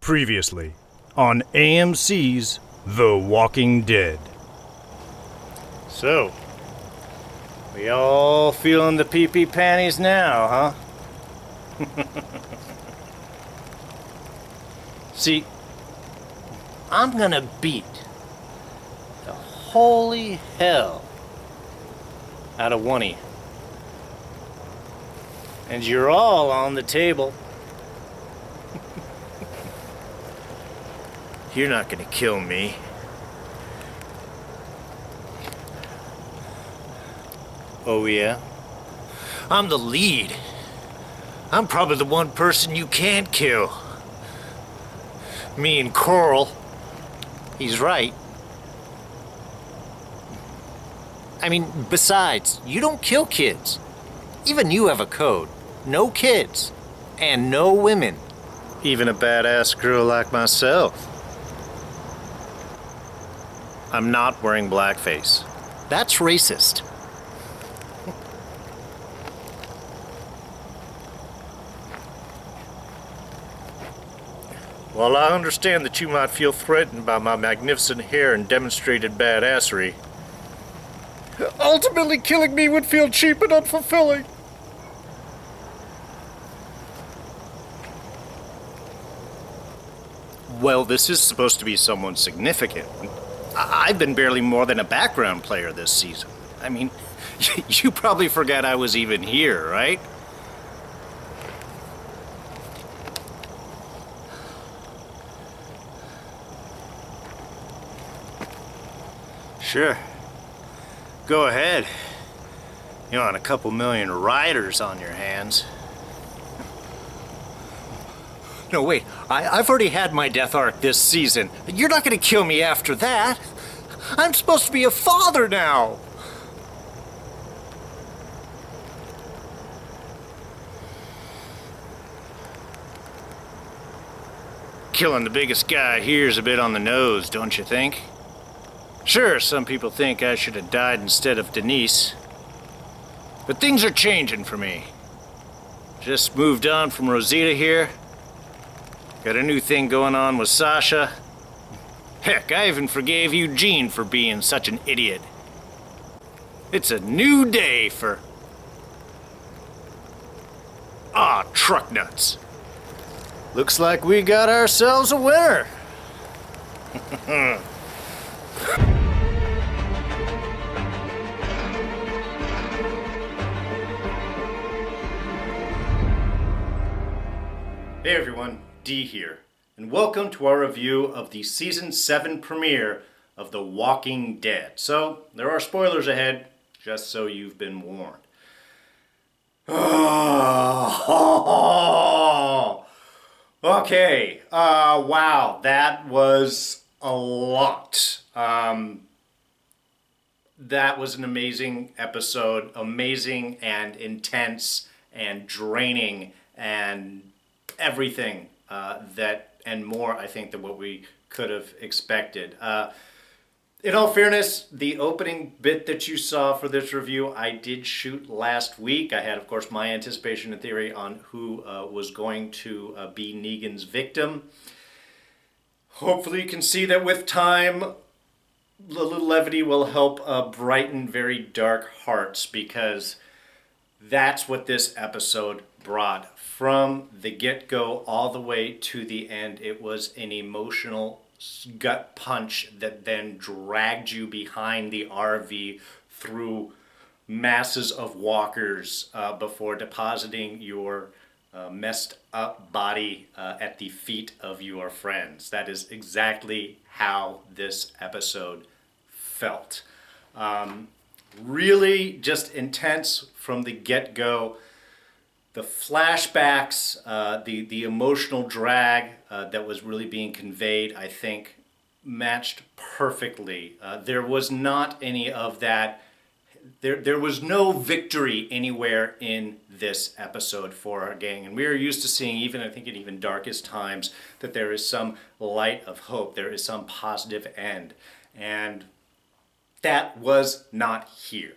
Previously on AMC's The Walking Dead. So, we all feeling the pee-pee panties now, huh? See, I'm gonna beat the holy hell out of one of you. And you're all on the table. You're not gonna kill me. Oh yeah? I'm the lead. I'm probably the one person you can't kill. Me and Coral. He's right. I mean, besides, you don't kill kids. Even you have a code. No kids. And no women. Even a badass girl like myself. I'm not wearing blackface. That's racist. While I understand that you might feel threatened by my magnificent hair and demonstrated badassery, ultimately killing me would feel cheap and unfulfilling. Well, this is supposed to be someone significant. I've been barely more than a background player this season. I mean, you probably forgot I was even here, right? Sure. Go ahead. You want a couple million riders on your hands. No, wait. I've already had my death arc this season. You're not gonna kill me after that. I'm supposed to be a father now. Killing the biggest guy here's a bit on the nose, don't you think? Sure, some people think I should have died instead of Denise. But things are changing for me. Just moved on from Rosita here. Got a new thing going on with Sasha. Heck, I even forgave Eugene for being such an idiot. It's a new day for... truck nuts. Looks like we got ourselves a winner. Hey everyone, D here, and welcome to our review of the Season 7 premiere of The Walking Dead. So, there are spoilers ahead, just so you've been warned. Okay, wow, that was a lot. That was an amazing episode, amazing and intense and draining and everything that and more, I think, than what we could have expected. In all fairness, the opening bit that you saw for this review, I did shoot last week. I had, of course, my anticipation and theory on who was going to be Negan's victim. Hopefully you can see that with time, a little levity will help brighten very dark hearts, because that's what this episode brought. From the get-go all the way to the end, it was an emotional gut punch that then dragged you behind the RV through masses of walkers before depositing your messed up body at the feet of your friends. That is exactly how this episode felt. Really just intense from the get-go. The flashbacks, the emotional drag that was really being conveyed, I think, matched perfectly. There was not any of that. There was no victory anywhere in this episode for our gang. And we are used to seeing, even I think in even darkest times, that there is some light of hope. There is some positive end. And that was not here.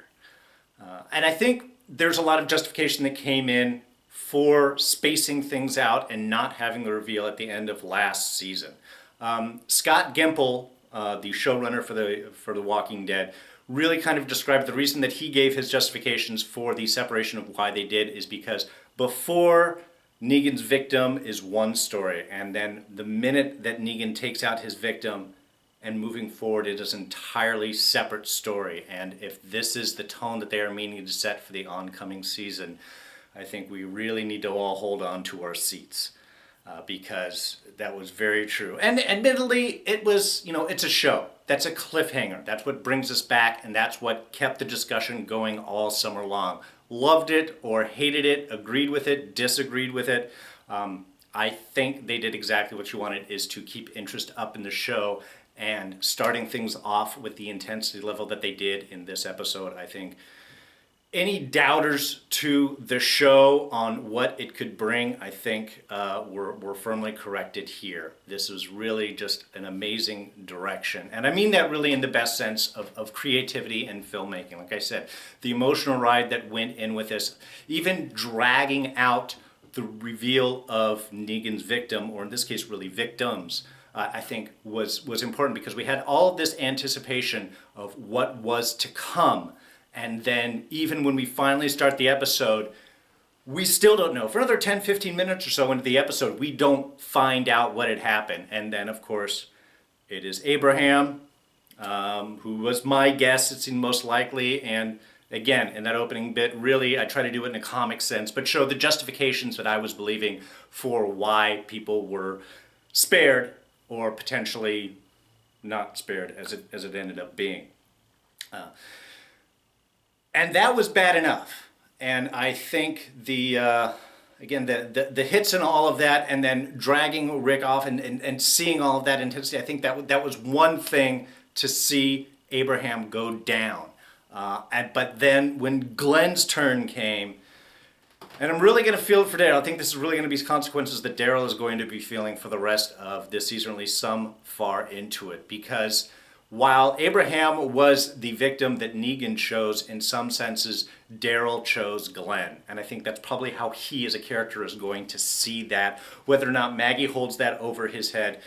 And I think there's a lot of justification that came in for spacing things out and not having the reveal at the end of last season. Scott Gimple, the showrunner for The Walking Dead, really kind of described the reason that he gave his justifications for the separation of why they did is because before Negan's victim is one story, and then the minute that Negan takes out his victim and moving forward, it is an entirely separate story. And if this is the tone that they are meaning to set for the oncoming season, I think we really need to all hold on to our seats. Because that was very true. And admittedly, it was, it's a show. That's a cliffhanger. That's what brings us back, and that's what kept the discussion going all summer long. Loved it or hated it, agreed with it, disagreed with it. I think they did exactly what you wanted, is to keep interest up in the show, and starting things off with the intensity level that they did in this episode. I think any doubters to the show on what it could bring, I think were firmly corrected here. This was really just an amazing direction. And I mean that really in the best sense of creativity and filmmaking. Like I said, the emotional ride that went in with this, even dragging out the reveal of Negan's victim, or in this case really victims, I think was important, because we had all of this anticipation of what was to come. And then even when we finally start the episode, we still don't know. For another 10, 15 minutes or so into the episode, we don't find out what had happened. And then, of course, it is Abraham, who was my guess, it seemed most likely. And again, in that opening bit, really, I try to do it in a comic sense, but show the justifications that I was believing for why people were spared, or potentially not spared, as it ended up being. And that was bad enough. And I think the hits and all of that, and then dragging Rick off and seeing all of that intensity, I think that was one thing to see Abraham go down. But then when Glenn's turn came, and I'm really going to feel it for Daryl. I think this is really going to be consequences that Daryl is going to be feeling for the rest of this season, or at least some far into it. Because while Abraham was the victim that Negan chose, in some senses, Daryl chose Glenn. And I think that's probably how he as a character is going to see that. Whether or not Maggie holds that over his head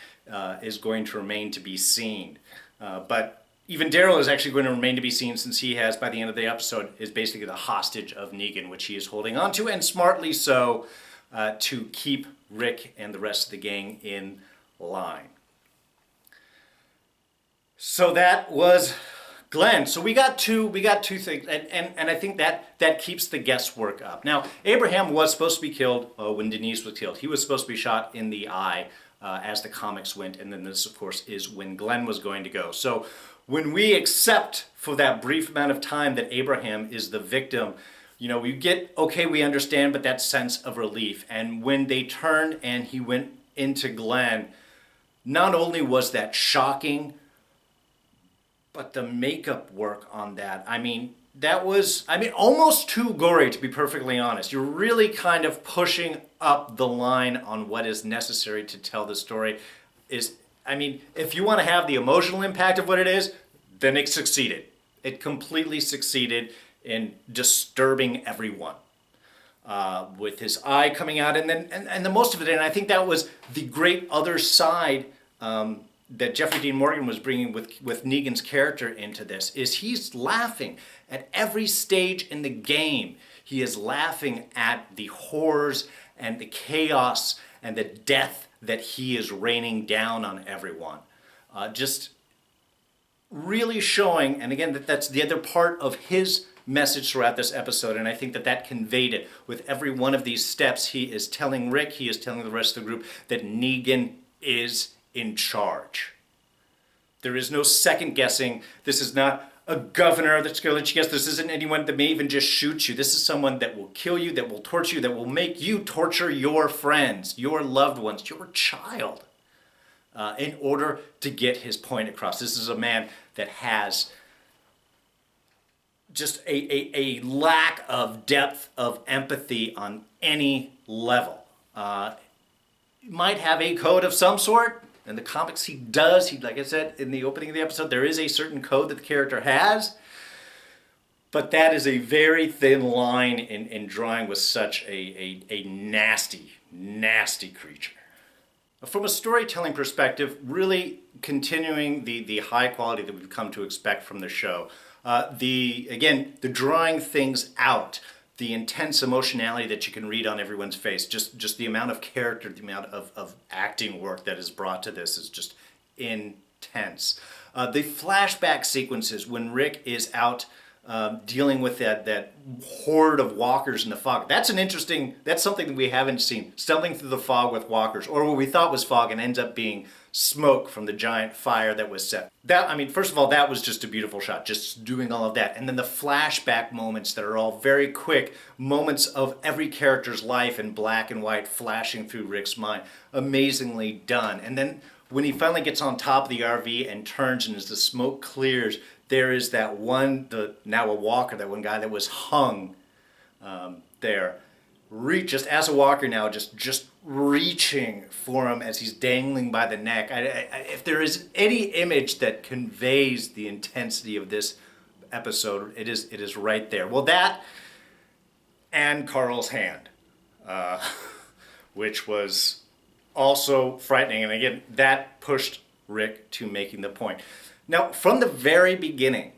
is going to remain to be seen. But even Daryl is actually going to remain to be seen, since he has, by the end of the episode, is basically the hostage of Negan, which he is holding on to, and smartly so, to keep Rick and the rest of the gang in line. So that was Glenn. So we got two things, and I think that keeps the guesswork up. Now, Abraham was supposed to be killed when Denise was killed. He was supposed to be shot in the eye as the comics went, and then this, of course, is when Glenn was going to go. So when we accept for that brief amount of time that Abraham is the victim, we get, okay, we understand, but that sense of relief. And when they turned and he went into Glenn, not only was that shocking, but the makeup work on that, that was, almost too gory, to be perfectly honest. You're really kind of pushing up the line on what is necessary to tell the story. If you want to have the emotional impact of what it is, then it succeeded. It completely succeeded in disturbing everyone. With his eye coming out, and the most of it, and I think that was the great other side that Jeffrey Dean Morgan was bringing with Negan's character into this, is he's laughing at every stage in the game. He is laughing at the horrors and the chaos and the death that he is raining down on everyone. Just really showing, and again, that's the other part of his message throughout this episode, and I think that conveyed it with every one of these steps. He is telling Rick, he is telling the rest of the group, that Negan is in charge. There is no second guessing. This is not a governor that's going to let you guess. This isn't anyone that may even just shoot you. This is someone that will kill you, that will torture you, that will make you torture your friends, your loved ones, your child, in order to get his point across. This is a man that has just a lack of depth of empathy on any level. Might have a code of some sort. In the comics, he does. Like I said in the opening of the episode, there is a certain code that the character has. But that is a very thin line in drawing with such a nasty, nasty creature. From a storytelling perspective, really continuing the high quality that we've come to expect from the show. The drawing things out, the intense emotionality that you can read on everyone's face, just the amount of character, the amount of acting work that is brought to this is just intense. The flashback sequences when Rick is out dealing with that horde of walkers in the fog. That's something that we haven't seen. Stumbling through the fog with walkers, or what we thought was fog and ends up being smoke from the giant fire that was set. First of all, that was just a beautiful shot, just doing all of that. And then the flashback moments that are all very quick, moments of every character's life in black and white flashing through Rick's mind. Amazingly done. And then when he finally gets on top of the RV and turns, and as the smoke clears, there is that one, now a walker, that one guy that was hung there. Just as a walker now, just reaching for him as he's dangling by the neck. If there is any image that conveys the intensity of this episode, it is right there. Well, that and Carl's hand, which was also frightening. And again, that pushed Rick to making the point. Now, from the very beginning,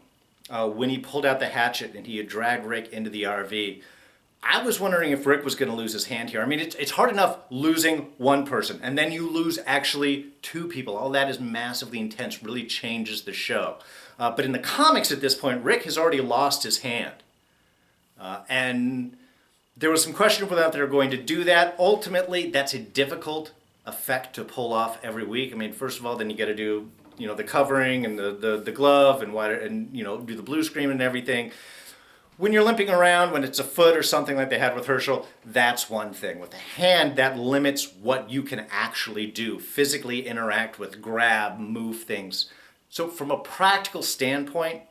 when he pulled out the hatchet and he had dragged Rick into the RV, I was wondering if Rick was going to lose his hand here. I mean, it's hard enough losing one person, and then you lose actually two people. All that is massively intense, really changes the show. But in the comics at this point, Rick has already lost his hand. And there was some question of whether they were going to do that. Ultimately, that's a difficult effect to pull off every week. I mean, first of all, then you got to do, the covering and the glove and do the blue screen and everything. When you're limping around, when it's a foot or something like they had with Herschel, that's one thing. With the hand, that limits what you can actually do, physically interact with, grab, move things. So from a practical standpoint,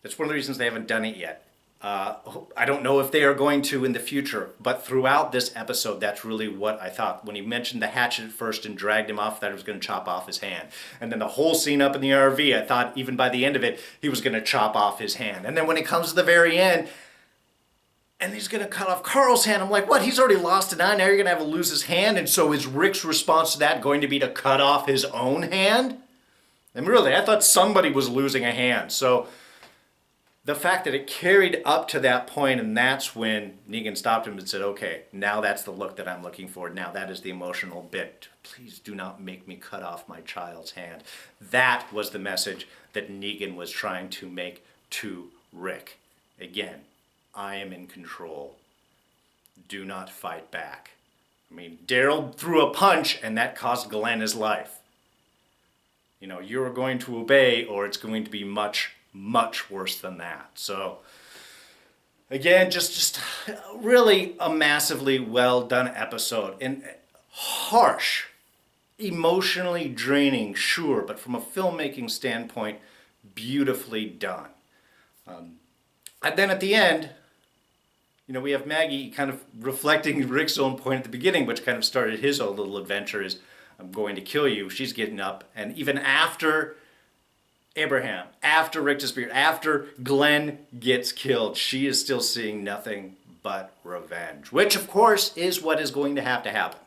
that's one of the reasons they haven't done it yet. I don't know if they are going to in the future, but throughout this episode, that's really what I thought. When he mentioned the hatchet at first and dragged him off, that he was going to chop off his hand. And then the whole scene up in the RV, I thought even by the end of it, he was going to chop off his hand. And then when it comes to the very end, and he's going to cut off Carl's hand, I'm like, what? He's already lost an eye, now you're going to have to lose his hand? And so is Rick's response to that going to be to cut off his own hand? And really, I thought somebody was losing a hand. So the fact that it carried up to that point, and that's when Negan stopped him and said, okay, now that's the look that I'm looking for. Now that is the emotional bit. Please do not make me cut off my child's hand. That was the message that Negan was trying to make to Rick. Again, I am in control. Do not fight back. I mean, Daryl threw a punch and that cost Glenn his life. You're going to obey or it's going to be much worse than that. So again, just really a massively well done episode, and harsh, emotionally draining, sure, but from a filmmaking standpoint, beautifully done. And then at the end, we have Maggie kind of reflecting Rick's own point at the beginning, which kind of started his own little adventure, is I'm going to kill you. She's getting up, and even after Abraham, after Rick disappeared, after Glenn gets killed, she is still seeing nothing but revenge, which of course is what is going to happen.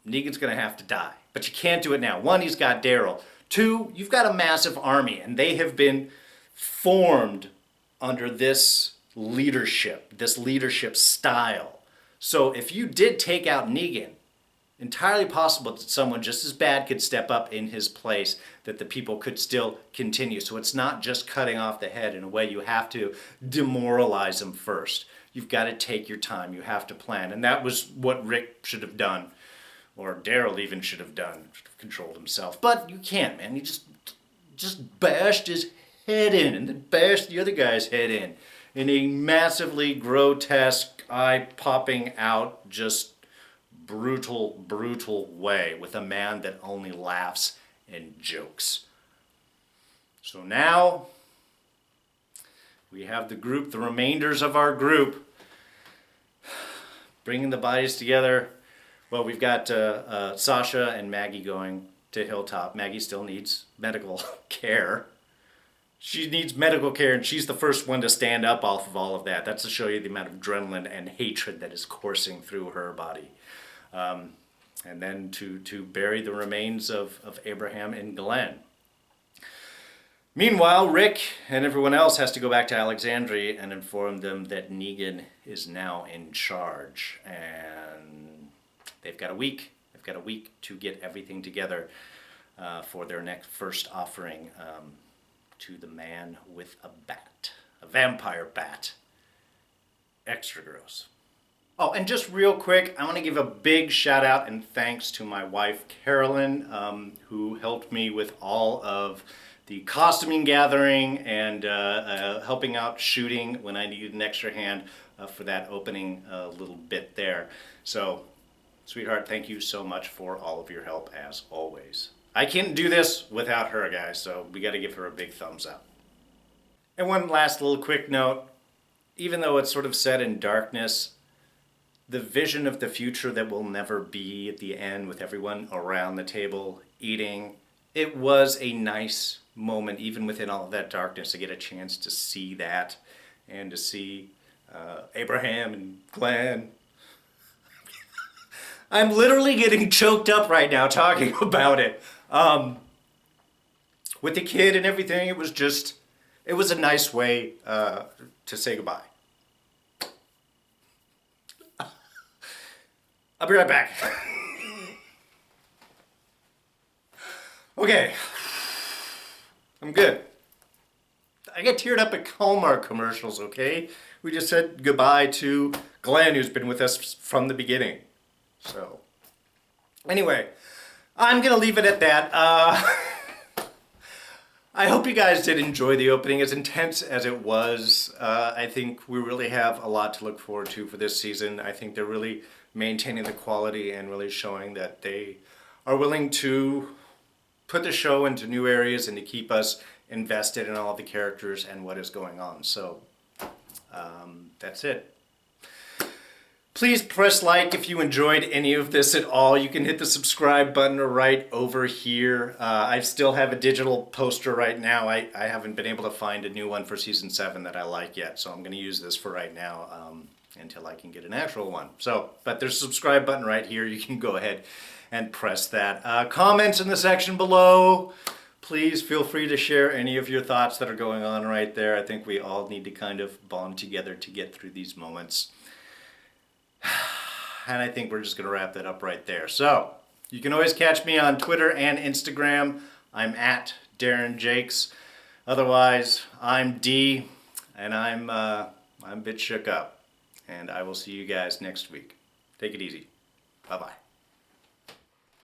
Negan's going to have to die, but you can't do it now. One, he's got Daryl. Two, you've got a massive army, and they have been formed under this leadership style. So if you did take out Negan, entirely possible that someone just as bad could step up in his place, that the people could still continue. So it's not just cutting off the head. In a way, you have to demoralize him first. You've got to take your time. You have to plan. And that was what Rick should have done, or Daryl even should have done, should have controlled himself. But you can't, man. He just bashed his head in and then bashed the other guy's head in a massively grotesque, eye-popping out, just brutal way, with a man that only laughs and jokes. So now we have the remainders of our group, bringing the bodies together. Well, we've got Sasha and Maggie going to Hilltop. Maggie still needs medical care. she needs medical care, and she's the first one to stand up off of all of that. That's to show you the amount of adrenaline and hatred that is coursing through her body. And then to bury the remains of Abraham and Glenn. Meanwhile, Rick and everyone else has to go back to Alexandria and inform them that Negan is now in charge. And they've got a week. They've got a week to get everything together for their next first offering to the man with a bat. A vampire bat. Extra gross. Oh, and just real quick, I want to give a big shout out and thanks to my wife, Carolyn, who helped me with all of the costuming gathering and helping out shooting when I needed an extra hand for that opening little bit there. So, sweetheart, thank you so much for all of your help as always. I can't do this without her, guys, so we got to give her a big thumbs up. And one last little quick note, even though it's sort of set in darkness, the vision of the future that will never be at the end with everyone around the table eating, it was a nice moment, even within all of that darkness, to get a chance to see that and to see Abraham and Glenn. I'm literally getting choked up right now talking about it. With the kid and everything, it was a nice way to say goodbye. I'll be right back. Okay. I'm good. I get teared up at Hallmark commercials, okay? We just said goodbye to Glenn, who's been with us from the beginning. So, anyway, I'm going to leave it at that. I hope you guys did enjoy the opening, as intense as it was. I think we really have a lot to look forward to for this season. I think they're really maintaining the quality and really showing that they are willing to put the show into new areas and to keep us invested in all the characters and what is going on. So that's it. Please press like if you enjoyed any of this at all. You can hit the subscribe button right over here. I still have a digital poster right now. I haven't been able to find a new one for season 7 that I like yet, so I'm going to use this for right now until I can get an actual one. So, but there's a subscribe button right here. You can go ahead and press that. Comments in the section below. Please feel free to share any of your thoughts that are going on right there. I think we all need to kind of bond together to get through these moments. And I think we're just going to wrap that up right there. So, you can always catch me on Twitter and Instagram. I'm at Darren Jakes. Otherwise, I'm D, and I'm a bit shook up. And I will see you guys next week. Take it easy. Bye-bye.